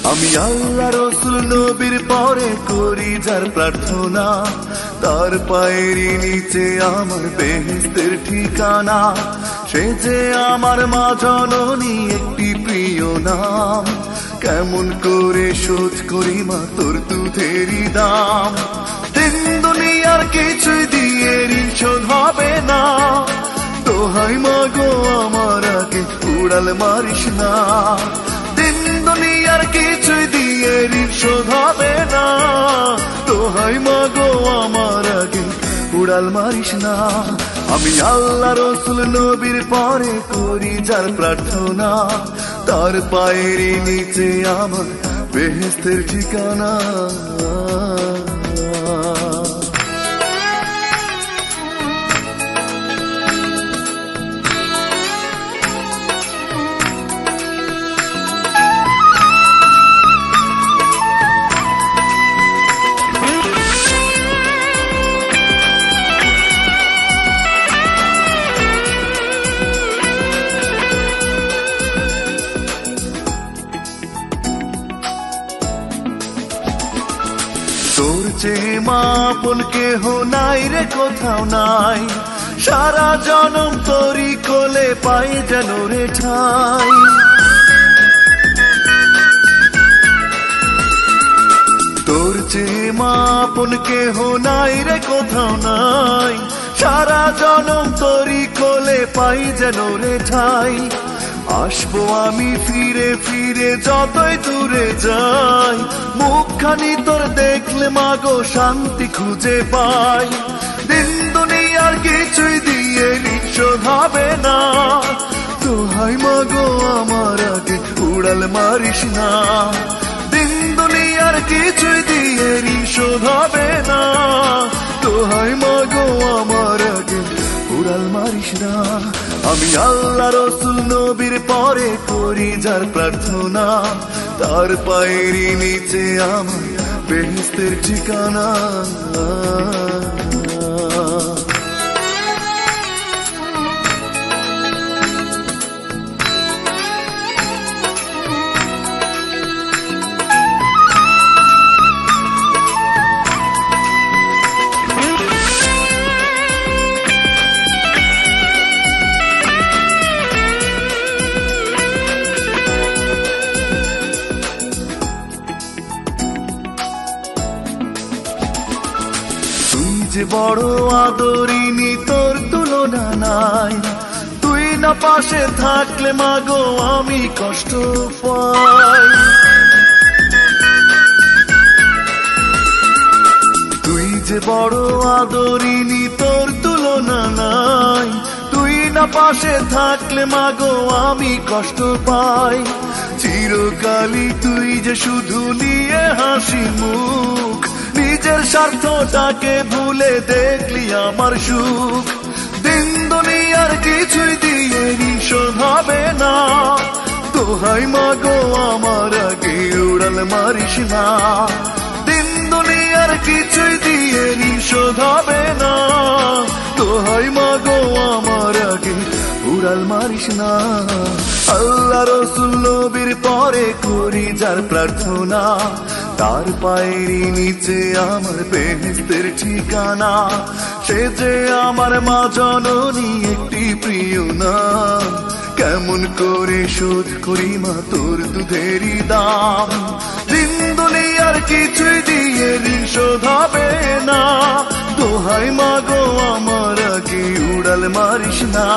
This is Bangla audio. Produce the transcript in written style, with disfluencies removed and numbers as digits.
আমি আল্লাহ রসুল নবীর পরে করি যার প্রার্থনা, তার পায়েরই নিচে আমার বেহেশতের ঠিকানা। সে যে আমার মা জননী একটি প্রিয় নাম, কেমন করে শোধ করি মা তোর দুধেরই দাম। দিন দুনিয়ার কিছুই দিয়ে ঋণ শোধ হবে না, দোহাই মা গো আমার আগে উড়াল মারিস না। দিন দুনিয়ার কিছুই দিয়ে ঋণ শোধ হবে না, দোহাই মা গো আমার আগে উড়াল মারিস না। আমি আল্লাহ রসুল নবীর পরে করি যার প্রার্থনা, তার পায়েরই নিচে আমার বেহেশতের ঠিকানা। তোর চেয়ে মা আপন কেহ নাই রে কোথাও নাই, সারা জনম তোরই কোলে পাই যেন রে ঠাই। তোর চেয়ে মা আপন কেহ নাই রে কোথাও নাই, সারা জনম তোরই কোলে পাই যেন রে ঠাই। আসবো আমি ফিরে ফিরে যতই দূরে যাই, মুখখানি তোর দেখলে মাগো শান্তি খুঁজে পাই। দিন দুনিয়ার কিছুই দিয়ে ঋণ শোধ হবে না, দোহাই মাগো আমার আগে উড়াল মারিস না। দিন দুনিয়ার কিছুই দিয়ে ঋণ শোধ হবে না, দোহাই মাগো আমার আগে উড়াল মারিস না। আমি আল্লাহ রসুল নবীর পরে করি যার প্রার্থনা, তার পায়েরই নিচে আমার বেহেশতের ঠিকানা। যে বড় আদরিনী তোর তুলনা নাই, তুই না পাশে থাকলে মাগো আমি কষ্ট পাই। তুই যে বড় আদরিনী তোর তুলনা নাই, তুই না পাশে থাকলে মাগো আমি কষ্ট পাই। চিরকালই তুই যে শুধু নিয়ে হাসি মুখ, নিজের স্বার্থটাকে ভুলে দেখলি আমার সুখ। দিন দুনিয়ার কিছুই দিয়ে ঋণ শোধ হবে না, দোহাই মাগো আমার আগে উড়াল মারিস না। দিন দুনিয়ার কিছুই দিয়ে ঋণ শোধ হবে না, দোহাই মাগো আমার আগে উড়াল মারিস না। আল্লাহ রসুল নবীর পরে করি যার প্রার্থনা, তার পায়েরই নিচে আমার বেহেশতের ঠিকানা। সে যে আমার মা জননী একটি প্রিয় নাম, কেমন করে শোধ করি মা তোর দুধেরই দাম। দিন দুনিয়ার কিছুই দিয়ে ঋণ শোধ হবে না, দোহাই মাগো আমার আগে উড়াল মারিস না।